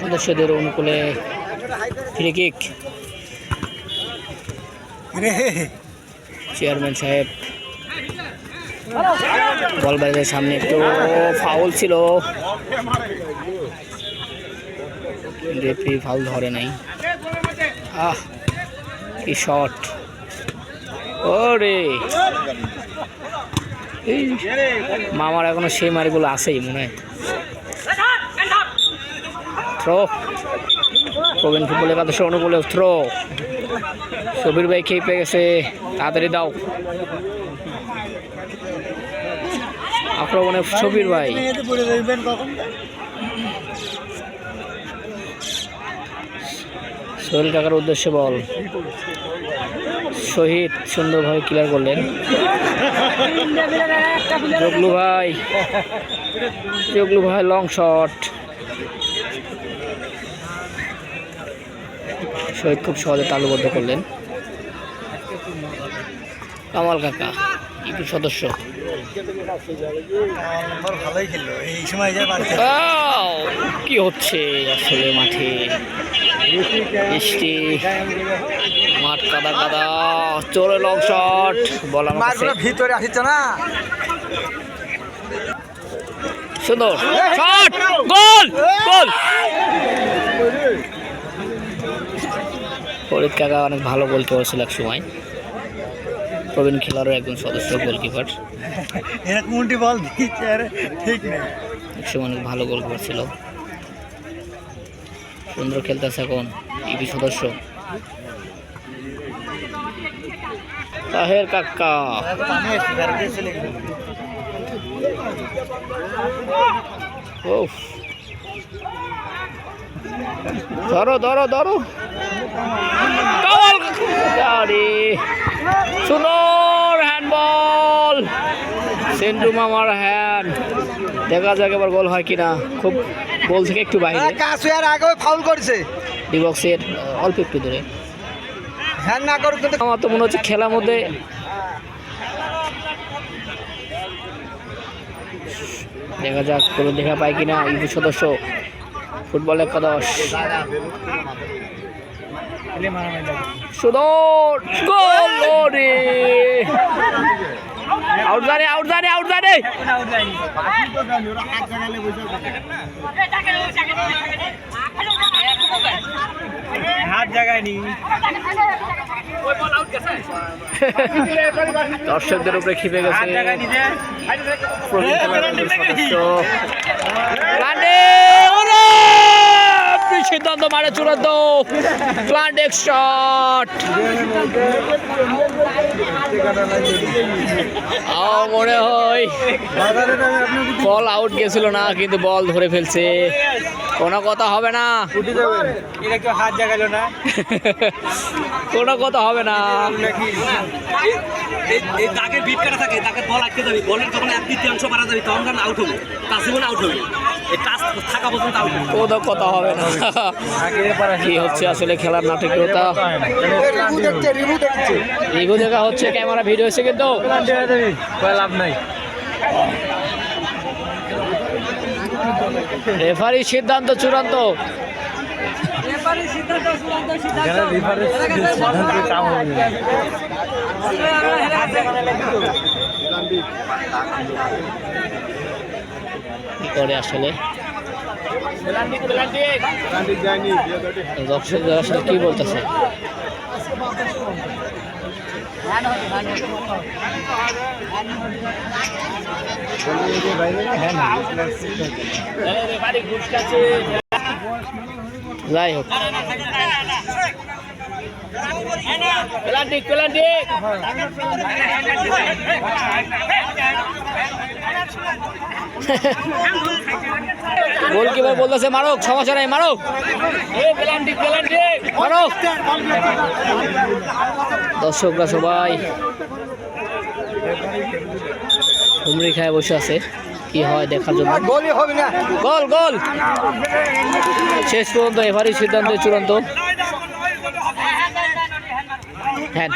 সদস্যদের অনুকূলে free kick. Chairman সাহেব বল বাইরের সামনে একটু ফাউল ছিল, রেফারি ফাউল ধরে নাই। কি শট! ওরে মামার এখনো সেই মারিগুলো আছেই মনে হয়। থ্রো, প্রবীণ ফুটবল একাদশ অনুকূলে থ্রো। সবির ভাই খেয়ে পেয়ে গেছে, তাড়াতাড়ি দাও। আক্রমণে সবির ভাই, সোহেল কাকার উদ্দেশ্যে বল। শহীদ সুন্দরভাবে ক্লিয়ার করলেন। জগলু ভাই লং শট। শহীদ খুব সহজে তালুবদ্ধ করলেন। কামাল কাকা ইউপি সদস্য, কি হচ্ছে আসলে মাঠে? বৃষ্টি, মাঠ কাদা কাদা, চোরে লং শট। বল ভিতরে আসছে না, সুন্দর শট, গোল গোল। ফরিদ কাকা অনেক ভালো গোল করেছিল এক সময়, প্রবীণ খেলোয়াড়ের একজন সদস্য গোলকিপার। এক সময় অনেক ভালো গোল করেছিল। সুন্দর খেলতেছে এখন ইউপি সদস্য তাহের কাকা। ধরো ধরো ধরো, সুন্দর হ্যান্ডবল, সেন্টু মামার হ্যান্ড। দেখা যাক এবার গোল হয় কিনা। খুব গোল থেকে একটু বাইরে, ফাউল করেছে ডিবক্সের অল্প একটু দূরে। আমার তো মনে হচ্ছে খেলার মধ্যে দেখা যাক কোনো দেখা পায় কিনা ইউপি সদস্য ফুটবল একাদশ। সুন্দর গোল, আউট জানে আউট জানে আউট জানে। দর্শকদের উপরে খেপে গেছে সিদ্ধান্ত, মারে চূড়ান্ত প্লান্টেক শট। মনে হয় বল আউট গেছিল না, কিন্তু বল ধরে ফেলছে। কোনো কথা হবে না, কোনো কথা হবে না। কোনো কথা হবে না। কি হচ্ছে আসলে খেলার নাটকীয়তা? রিভিউ দেখা হচ্ছে, ক্যামেরা ভিডিও হচ্ছে, কিন্তু লাভ নাই। রেফারি সিদ্ধান্ত চূড়ান্ত। কি করে আসলে দর্শকরা আসলে কি বলতেছে? যাই হোক, গোলকিপার বলতেছে মারুক, সমস্যা নাই, মারুক মারুক। দর্শকরা সবাই হুমড়ি খায় বসে আছে, কি হয় দেখার জন্য। গোল গোল, শেষ পর্যন্ত এবারই সিদ্ধান্ত চূড়ান্ত। হ্যাঁ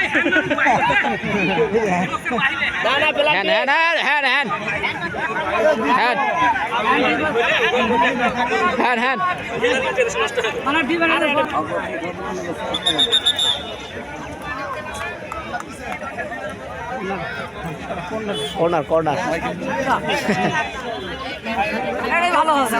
হ্যান হ্যান হ্যান হ্যান হ্যান হ্যান হ্যান কর্নার কর্নার ভালো আছে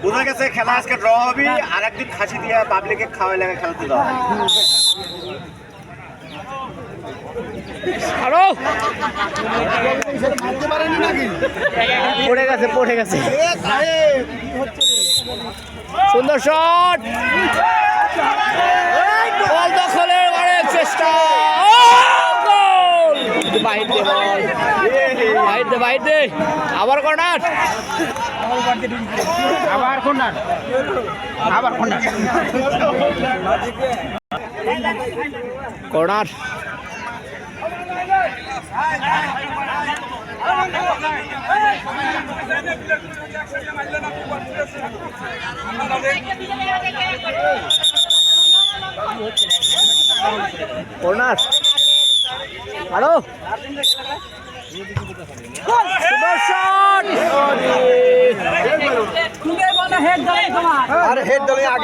বোঝা গেছে খেলা আজকে ড্র হবে আর একদিন খাসি দিয়ে পাবলিকে খাওয়াই লাগে খেলতে দেওয়া আরো পড়ে গেছে সুন্দর শট বল দখলের অনেক চেষ্টা বাইরে আবার কর্নার কর্নার কর্নার আরো হেড দলে আগে